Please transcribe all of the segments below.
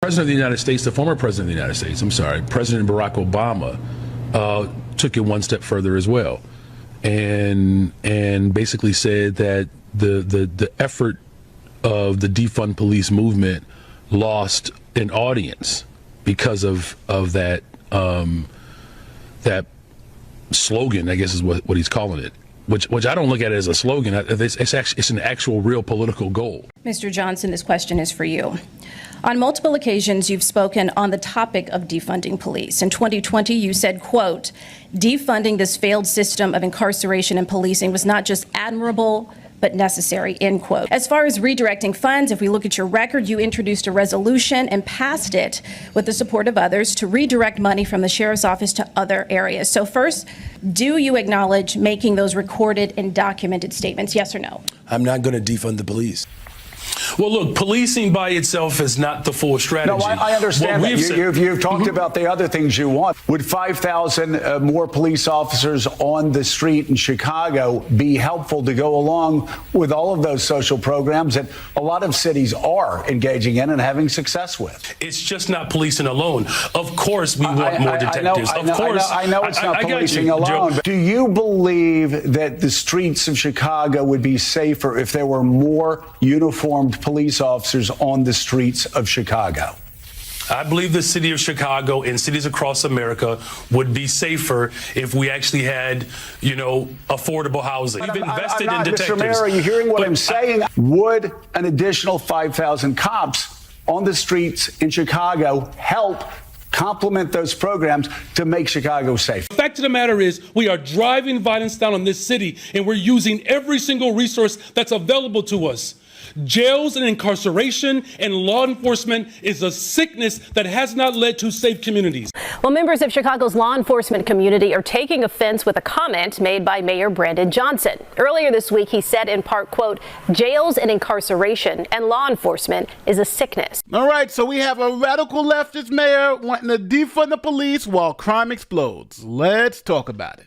President of the United States, the former President of the United States, President Barack Obama, took it one step further as well, and basically said that the effort of the defund police movement lost an audience because of that that slogan, I guess is what he's calling it, which I don't look at it as a slogan. It's an actual real political goal. Mr. Johnson, this question is for you. On multiple occasions, you've spoken on the topic of defunding police. In 2020, you said, quote, defunding this failed system of incarceration and policing was not just admirable, but necessary, end quote. As far as redirecting funds, if we look at your record, you introduced a resolution and passed it with the support of others to redirect money from the sheriff's office to other areas. So first, do you acknowledge making those recorded and documented statements, yes or no? I'm not going to defund the police. Well, look, policing by itself is not the full strategy. No, I understand that. You've talked about the other things you want. Would 5,000 more police officers on the street in Chicago be helpful to go along with all of those social programs that a lot of cities are engaging in and having success with? It's just not policing alone. Of course, we want more detectives. I know it's not policing alone. But do you believe that the streets of Chicago would be safer if there were more uniformed police officers on the streets of Chicago? I believe the city of Chicago and cities across America would be safer if we actually had, affordable housing. We've invested in detectives. Mr. Mayor, are you hearing what I'm saying? Would an additional 5,000 cops on the streets in Chicago help complement those programs to make Chicago safe? The fact of the matter is we are driving violence down on this city, and we're using every single resource that's available to us. Jails and incarceration and law enforcement is a sickness that has not led to safe communities. Well, members of Chicago's law enforcement community are taking offense with a comment made by Mayor Brandon Johnson. Earlier this week, he said in part, quote, jails and incarceration and law enforcement is a sickness. All right, so we have a radical leftist mayor wanting to defund the police while crime explodes. Let's talk about it.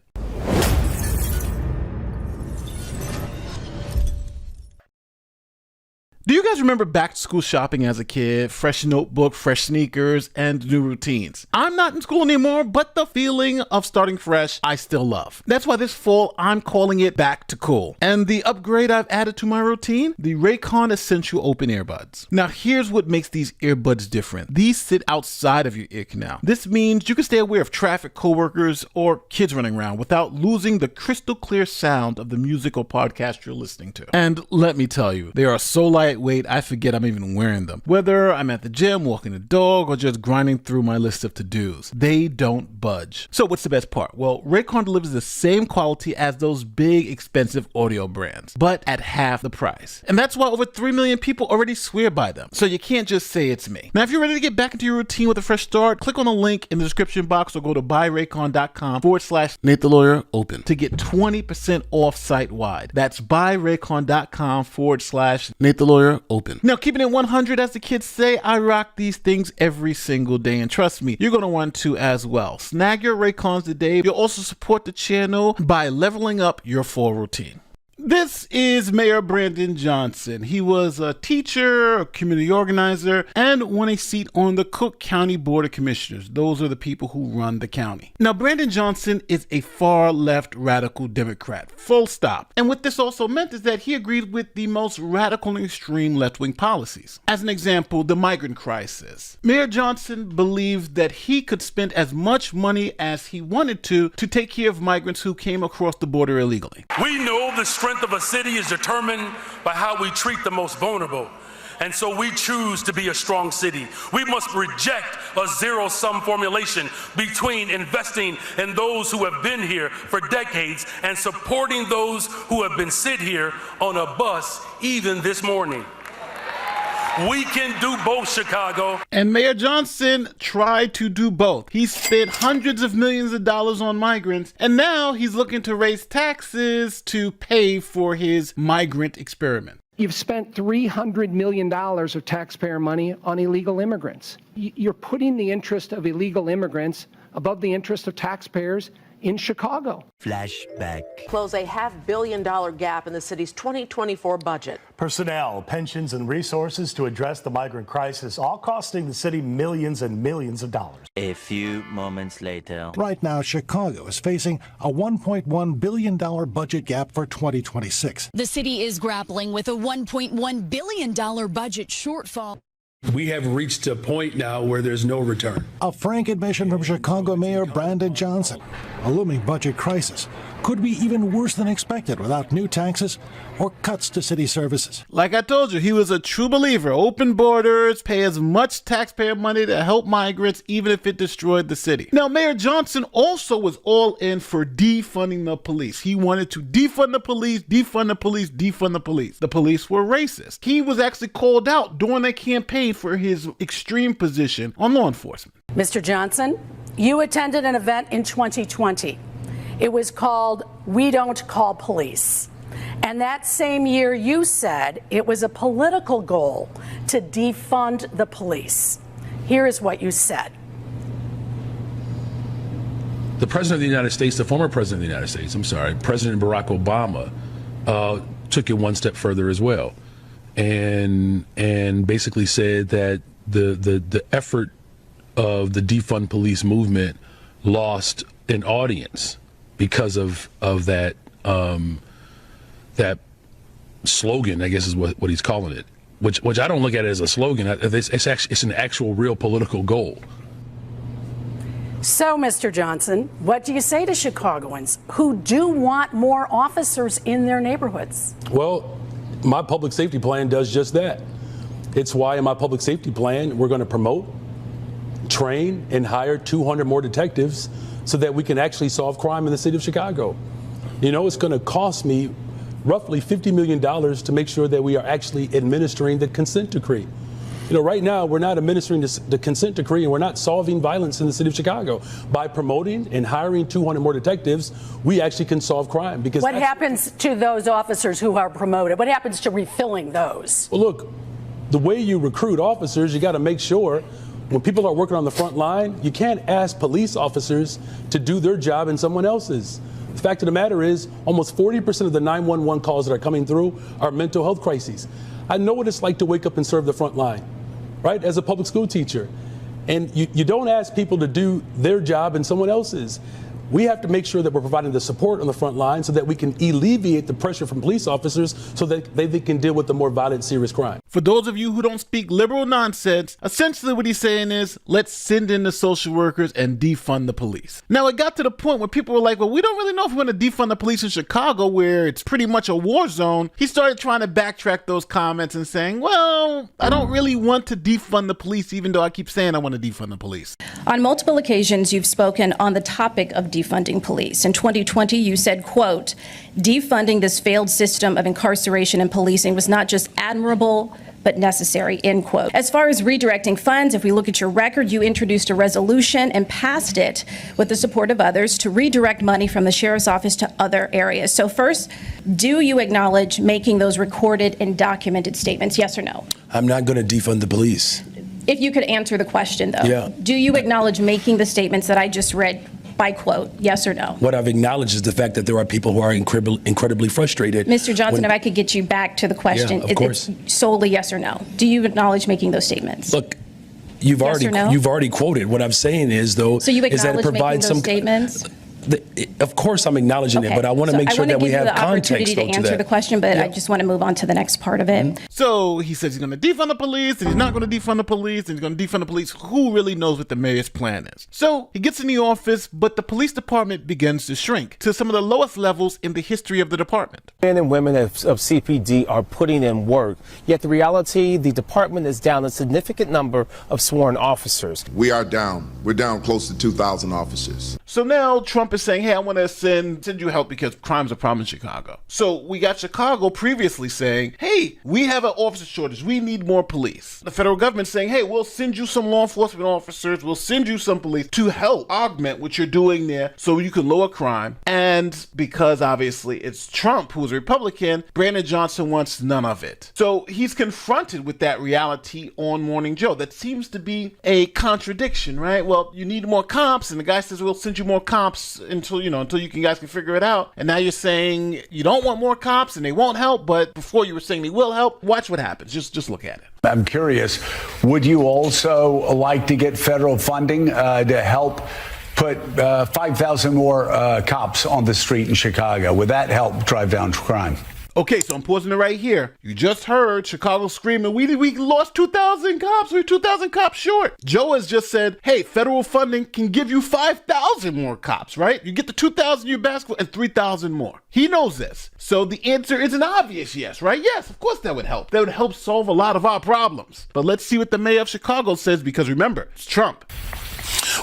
Do you guys remember back to school shopping as a kid? Fresh notebook, fresh sneakers, and new routines. I'm not in school anymore, but the feeling of starting fresh, I still love. That's why this fall, I'm calling it back to cool. And the upgrade I've added to my routine? The Raycon Essential Open Earbuds. Now here's what makes these earbuds different. These sit outside of your ear canal. This means you can stay aware of traffic, coworkers, or kids running around without losing the crystal clear sound of the music or podcast you're listening to. And let me tell you, they are so lightweight, I forget I'm even wearing them. Whether I'm at the gym, walking the dog, or just grinding through my list of to-dos, they don't budge. So what's the best part? Well, Raycon delivers the same quality as those big, expensive audio brands, but at half the price. And that's why over 3 million people already swear by them. So you can't just say it's me. Now, if you're ready to get back into your routine with a fresh start, click on the link in the description box or go to buyraycon.com/NateTheLawyer Open to get 20% off site-wide. That's buyraycon.com/NateTheLawyer Open. Now, keeping it 100, as the kids say, I rock these things every single day, and trust me, you're going to want to as well. Snag your Raycons today. You'll also support the channel by leveling up your fall routine. This is Mayor Brandon Johnson. He was a teacher, a community organizer, and won a seat on the Cook County Board of Commissioners. Those are the people who run the county. Now, Brandon Johnson is a far-left radical Democrat, full stop. And what this also meant is that he agreed with the most radical and extreme left-wing policies. As an example, the migrant crisis. Mayor Johnson believed that he could spend as much money as he wanted to take care of migrants who came across the border illegally. We know the strength of a city is determined by how we treat the most vulnerable. And so we choose to be a strong city. We must reject a zero-sum formulation between investing in those who have been here for decades and supporting those who have been sit here on a bus even this morning. We can do both, Chicago. And Mayor Johnson tried to do both. He spent hundreds of millions of dollars on migrants, and now he's looking to raise taxes to pay for his migrant experiment. You've spent $300 million of taxpayer money on illegal immigrants. You're putting the interest of illegal immigrants above the interest of taxpayers in Chicago. Flashback. Close a $500 million gap in the city's 2024 budget. Personnel, pensions, and resources to address the migrant crisis, all costing the city millions and millions of dollars. A few moments later. Right now, Chicago is facing a $1.1 billion budget gap for 2026. The city is grappling with a $1.1 billion budget shortfall. We have reached a point now where there's no return. A frank admission from Chicago Mayor Brandon Johnson. A looming budget crisis could be even worse than expected without new taxes or cuts to city services. Like I told you, he was a true believer. Open borders, pay as much taxpayer money to help migrants, even if it destroyed the city. Now, Mayor Johnson also was all in for defunding the police. He wanted to defund the police, defund the police, defund the police. The police were racist. He was actually called out during the campaign for his extreme position on law enforcement. Mr. Johnson, you attended an event in 2020. It was called We Don't Call Police. And that same year you said it was a political goal to defund the police. Here is what you said. The President of the United States, the former President of the United States, President Barack Obama, took it one step further as well, and basically said that the effort of the defund police movement lost an audience because of that that slogan, I guess is what he's calling it, which I don't look at it as a slogan. It's an actual real political goal. So, Mr. Johnson, what do you say to Chicagoans who do want more officers in their neighborhoods? Well, my public safety plan does just that. It's why in my public safety plan, we're going to promote, train, and hire 200 more detectives so that we can actually solve crime in the city of Chicago. You know, it's going to cost me roughly $50 million to make sure that we are actually administering the consent decree. You know, right now, we're not administering the consent decree and we're not solving violence in the city of Chicago. By promoting and hiring 200 more detectives, we actually can solve crime. Because what happens to those officers who are promoted? What happens to refilling those? Well, look, the way you recruit officers, you got to make sure when people are working on the front line, you can't ask police officers to do their job and someone else's. The fact of the matter is, almost 40% of the 911 calls that are coming through are mental health crises. I know what it's like to wake up and serve the front line, right, as a public school teacher. And you don't ask people to do their job and someone else's. We have to make sure that we're providing the support on the front line so that we can alleviate the pressure from police officers so that they can deal with the more violent, serious crime. For those of you who don't speak liberal nonsense, essentially what he's saying is, let's send in the social workers and defund the police. Now, it got to the point where people were like, well, we don't really know if we're going to defund the police in Chicago, where it's pretty much a war zone. He started trying to backtrack those comments and saying, well, I don't really want to defund the police, even though I keep saying I want to defund the police. On multiple occasions, you've spoken on the topic of defunding police. In 2020, you said, quote, defunding this failed system of incarceration and policing was not just admirable, but necessary, end quote. As far as redirecting funds, if we look at your record, you introduced a resolution and passed it with the support of others to redirect money from the sheriff's office to other areas. So first, do you acknowledge making those recorded and documented statements, yes or no? I'm not going to defund the police. If you could answer the question, though. Yeah. Do you acknowledge making the statements that I just read by quote, yes or no? What I've acknowledged is the fact that there are people who are incredibly frustrated. Mr. Johnson, if I could get you back to the question, yeah, of course. It's solely yes or no. Do you acknowledge making those statements? Look, you've already quoted. What I'm saying is, though, so you is that it provides some statements? Of course, I'm acknowledging it, but I want to make sure that we have context. I want to give you the opportunity to answer the question, but I just want to move on to the next part of it. So he says he's going to defund the police, and he's not going to defund the police, and he's going to defund the police. Who really knows what the mayor's plan is? So he gets in the office, but the police department begins to shrink to some of the lowest levels in the history of the department. Men and women of CPD are putting in work, yet the reality, the department is down a significant number of sworn officers. We are down. We're down close to 2,000 officers. So now Trump is saying, hey, I want to send you help because crime's a problem in Chicago. So we got Chicago previously saying, hey, we have an officer shortage. We need more police. The federal government saying, hey, we'll send you some law enforcement officers. We'll send you some police to help augment what you're doing there so you can lower crime. And because obviously it's Trump who's a Republican, Brandon Johnson wants none of it. So he's confronted with that reality on Morning Joe. That seems to be a contradiction, right? Well, you need more cops, and the guy says, we'll send you you more cops until you guys can figure it out. And now you're saying you don't want more cops and they won't help, but before you were saying they will help. Watch what happens. Just look at it. I'm curious, would you also like to get federal funding to help put 5,000 more cops on the street in Chicago? Would that help drive down crime? Okay, so I'm pausing it right here. You just heard Chicago screaming, we lost 2,000 cops. We're 2,000 cops short. Joe has just said, hey, federal funding can give you 5,000 more cops, right? You get the 2,000 you basketball and 3,000 more. He knows this. So the answer is an obvious yes, right? Yes, of course that would help. That would help solve a lot of our problems. But let's see what the mayor of Chicago says, because remember, it's Trump.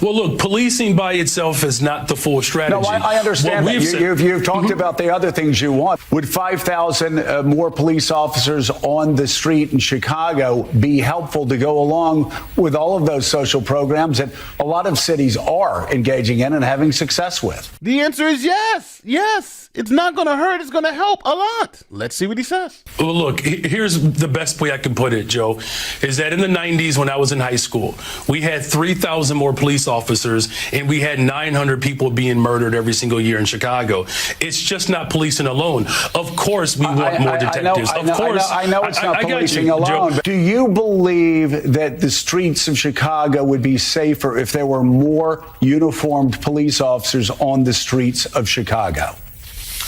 Well, look, policing by itself is not the full strategy. No, I understand that. You've talked about the other things you want. Would 5,000 more police officers on the street in Chicago be helpful to go along with all of those social programs that a lot of cities are engaging in and having success with? The answer is yes. Yes. It's not going to hurt. It's going to help a lot. Let's see what he says. Well, look, here's the best way I can put it, Joe, is that in the 90s when I was in high school, we had 3,000 more police officers and we had 900 people being murdered every single year in Chicago. It's just not policing alone. Of course, we want more detectives. I know it's not policing alone. But do you believe that the streets of Chicago would be safer if there were more uniformed police officers on the streets of Chicago?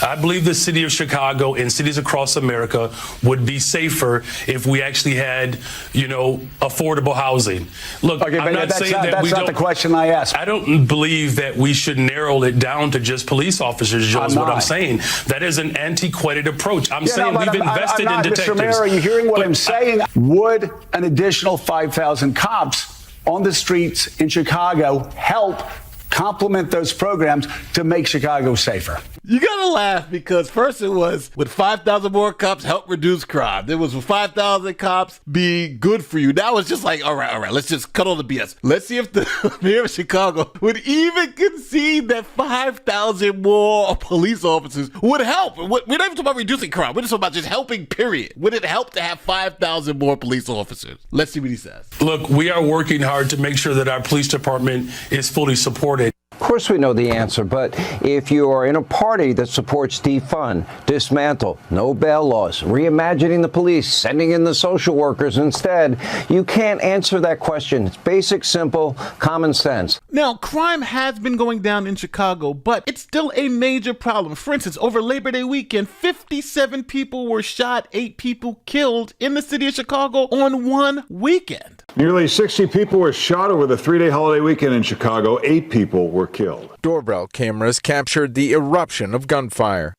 I believe the city of Chicago and cities across America would be safer if we actually had, affordable housing. Look, okay, I'm not saying that we don't. That's not the question I asked. I don't believe that we should narrow it down to just police officers, Joe, is what I'm saying. That is an antiquated approach. I'm saying we've invested in detectives. Mr. Mayor, are you hearing what I'm saying? Would an additional 5,000 cops on the streets in Chicago help complement those programs to make Chicago safer? You gotta laugh, because first it was, would 5,000 more cops help reduce crime? There was, would 5,000 cops be good for you? Now it's just like, all right, let's just cut all the BS. Let's see if the mayor of Chicago would even concede that 5,000 more police officers would help. We're not even talking about reducing crime. We're just talking about just helping, period. Would it help to have 5,000 more police officers? Let's see what he says. Look, we are working hard to make sure that our police department is fully supported. Of course we know the answer, but if you are in a party that supports defund, dismantle, no bail laws, reimagining the police, sending in the social workers instead, you can't answer that question. It's basic, simple, common sense. Now, crime has been going down in Chicago, but it's still a major problem. For instance, over Labor Day weekend, 57 people were shot, 8 people killed in the city of Chicago on one weekend. Nearly 60 people were shot over the 3-day holiday weekend in Chicago. 8 people were killed. Doorbell cameras captured the eruption of gunfire.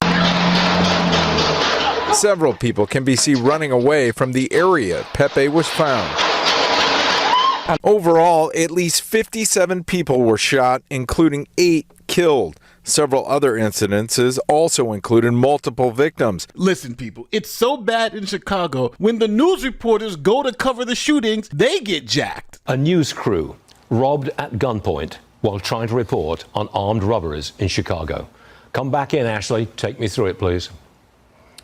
Several people can be seen running away from the area Pepe was found. Overall, at least 57 people were shot, including 8 killed. Several other incidences also included multiple victims. Listen, people, it's so bad in Chicago, when the news reporters go to cover the shootings, they get jacked. A news crew robbed at gunpoint while trying to report on armed robberies in Chicago. Come back in, Ashley. Take me through it, please.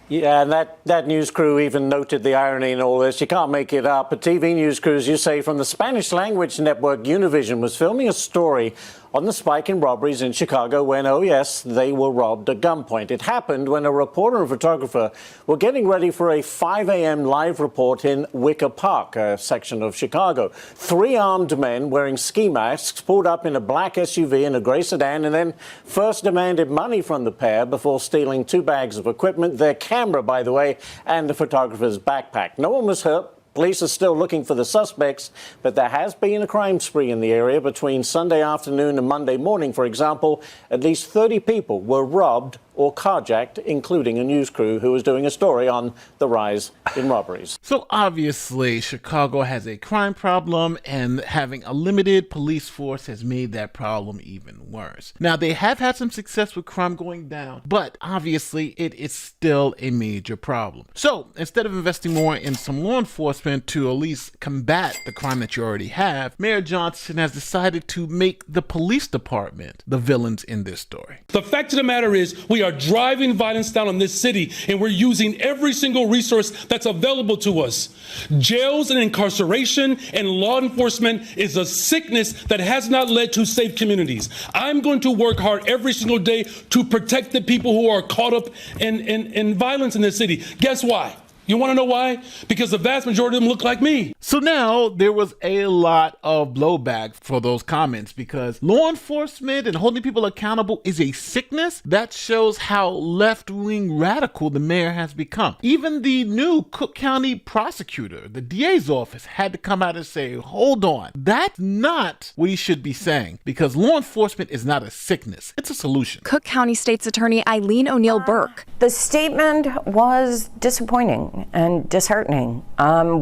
Yeah, and that news crew even noted the irony in all this. You can't make it up. A TV news crew, as you say, from the Spanish language network Univision was filming a story on the spike in robberies in Chicago when, oh yes, they were robbed at gunpoint. It happened when a reporter and photographer were getting ready for a 5 a.m. live report in Wicker Park, a section of Chicago. 3 armed men wearing ski masks pulled up in a black SUV and a gray sedan and then first demanded money from the pair before stealing 2 bags of equipment, their camera, by the way, and the photographer's backpack. No one was hurt. Police are still looking for the suspects, but there has been a crime spree in the area between Sunday afternoon and Monday morning. For example, at least 30 people were robbed or carjacked, including a news crew who was doing a story on the rise in robberies. So obviously, Chicago has a crime problem, and having a limited police force has made that problem even worse. Now, they have had some success with crime going down, but obviously it is still a major problem. So instead of investing more in some law enforcement to at least combat the crime that you already have, Mayor Johnson has decided to make the police department the villains in this story. The fact of the matter is, we are are driving violence down on this city, and we're using every single resource that's available to us. Jails and incarceration and law enforcement is a sickness that has not led to safe communities. I'm going to work hard every single day to protect the people who are caught up in violence in this city. Guess why? You want to know why? Because the vast majority of them look like me. So now there was a lot of blowback for those comments because law enforcement and holding people accountable is a sickness. That shows how left-wing radical the mayor has become. Even the new Cook County prosecutor, the DA's office, had to come out and say, hold on, that's not what he should be saying because law enforcement is not a sickness, it's a solution. Cook County State's Attorney Eileen O'Neill Burke. The statement was disappointing and disheartening.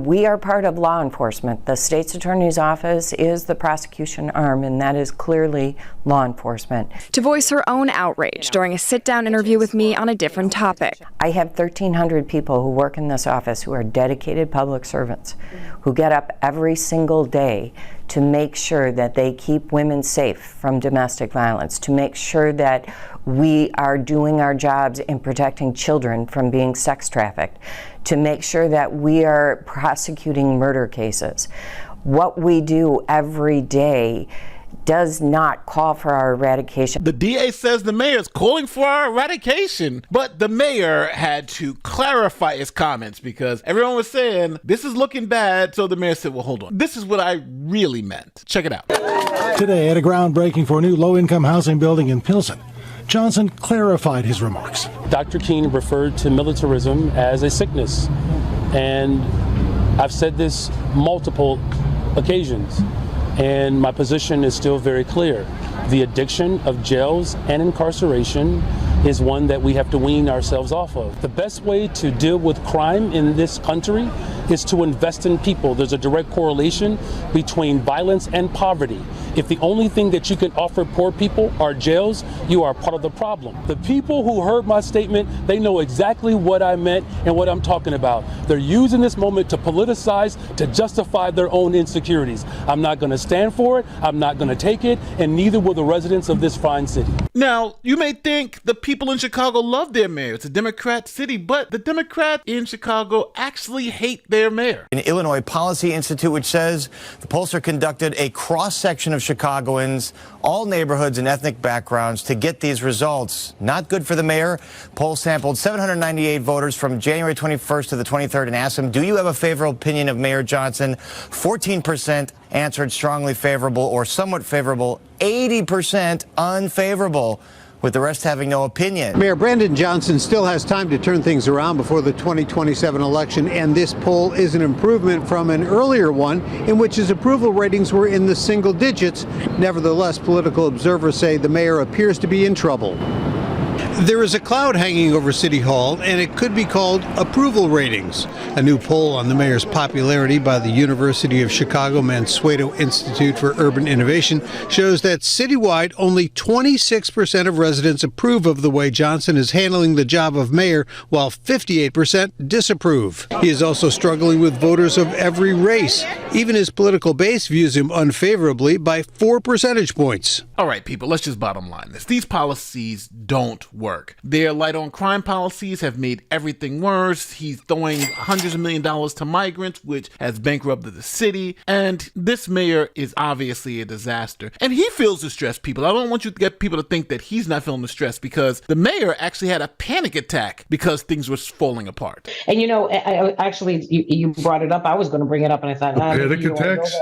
We are part of law enforcement. The state's attorney's office is the prosecution arm, and that is clearly law enforcement. To voice her own outrage during a sit-down interview with me on a different topic. I have 1,300 people who work in this office who are dedicated public servants, who get up every single day to make sure that they keep women safe from domestic violence, to make sure that we are doing our jobs in protecting children from being sex trafficked, to make sure that we are prosecuting murder cases. What we do every day does not call for our eradication. The DA says the mayor is calling for our eradication, but the mayor had to clarify his comments because everyone was saying, this is looking bad, so the mayor said, well, hold on. This is what I really meant. Check it out. Today, at a groundbreaking for a new low-income housing building in Pilsen, Johnson clarified his remarks. Dr. King referred to militarism as a sickness, and I've said this multiple occasions, and my position is still very clear. The addiction of jails and incarceration is one that we have to wean ourselves off of. The best way to deal with crime in this country is to invest in people. There's a direct correlation between violence and poverty. If the only thing that you can offer poor people are jails, you are part of the problem. The people who heard my statement, they know exactly what I meant and what I'm talking about. They're using this moment to politicize, to justify their own insecurities. I'm not going to stand for it, I'm not going to take it, and neither will the residents of this fine city. Now, you may think the people in Chicago love their mayor. It's a Democrat city, but the Democrats in Chicago actually hate their mayor. An Illinois Policy Institute, which says the pollster conducted a cross-section of Chicagoans, all neighborhoods and ethnic backgrounds, to get these results. Not good for the mayor. Poll sampled 798 voters from January 21st to the 23rd and asked them, do you have a favorable opinion of Mayor Johnson? 14% answered strongly favorable or somewhat favorable, 80% unfavorable, with the rest having no opinion. Mayor Brandon Johnson still has time to turn things around before the 2027 election, and this poll is an improvement from an earlier one in which his approval ratings were in the single digits. Nevertheless, political observers say the mayor appears to be in trouble. There is a cloud hanging over City Hall, and it could be called approval ratings. A new poll on the mayor's popularity by the University of Chicago Mansueto Institute for Urban Innovation shows that citywide, only 26% of residents approve of the way Johnson is handling the job of mayor, while 58% disapprove. He is also struggling with voters of every race. Even his political base views him unfavorably by 4 percentage points. All right, people, let's just bottom line this. These policies don't work. Their light on crime policies have made everything worse. He's throwing hundreds of millions of dollars to migrants, which has bankrupted the city. And this mayor is obviously a disaster. And he feels the stress, people. I don't want you to get people to think that he's not feeling the stress, because the mayor actually had a panic attack because things were falling apart. And you know, you brought it up. I was going to bring it up, and I thought, panic attacks?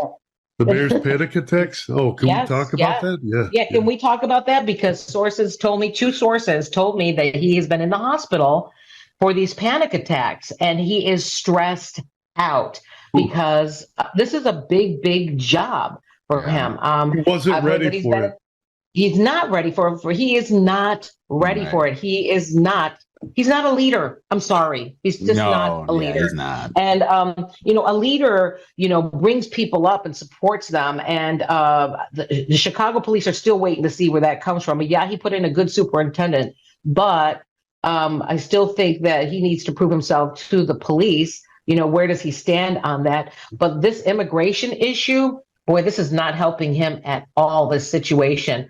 The mayor's panic attacks? Oh, can we talk about that? Yeah, can we talk about that? Because two sources told me that he has been in the hospital for these panic attacks, and he is stressed out because this is a big job for him. He wasn't ready for it. He's not ready for it. He is not ready for it. He's not a leader. I'm sorry. He's just not a leader. He's not. And, a leader, brings people up and supports them. And the Chicago police are still waiting to see where that comes from. But yeah, he put in a good superintendent, but I still think that he needs to prove himself to the police. Where does he stand on that? But this immigration issue, boy, this is not helping him at all, this situation.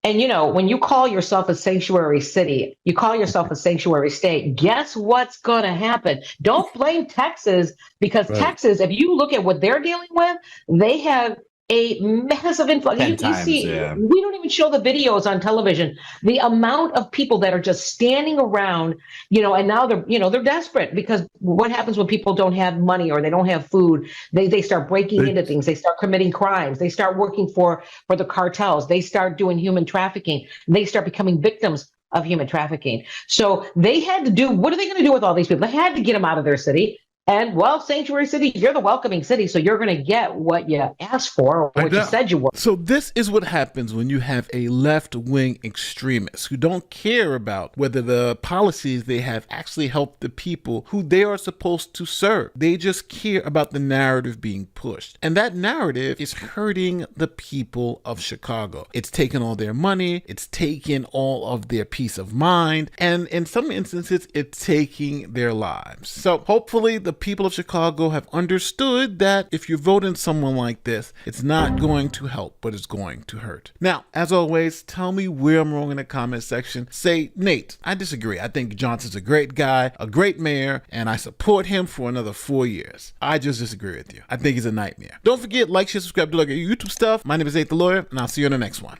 And, you know, when you call yourself a sanctuary city, you call yourself a sanctuary state, guess what's going to happen? Don't blame Texas, because Texas, if you look at what they're dealing with, they have a massive influx. You see, we don't even show the videos on television. The amount of people that are just standing around, you know, and now they're desperate, because what happens when people don't have money or they don't have food? They start breaking into things. They start committing crimes. They start working for the cartels. They start doing human trafficking. They start becoming victims of human trafficking. So they had to do, what are they going to do with all these people? They had to get them out of their city. And, well, sanctuary city, you're the welcoming city, so you're going to get what you asked for, or what you said you were. So this is what happens when you have a left-wing extremist who don't care about whether the policies they have actually help the people who they are supposed to serve. They just care about the narrative being pushed. And that narrative is hurting the people of Chicago. It's taking all their money, it's taking all of their peace of mind, and in some instances, it's taking their lives. So hopefully the people of Chicago have understood that if you vote in someone like this, it's not going to help, but it's going to hurt. Now, as always, tell me where I'm wrong in the comment section. Say, Nate, I disagree. I think Johnson's a great guy, a great mayor, and I support him for another 4 years. I just disagree with you. I think he's a nightmare. Don't forget, like, share, subscribe, do like your YouTube stuff. My name is Nate the Lawyer, and I'll see you on the next one.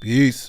Peace.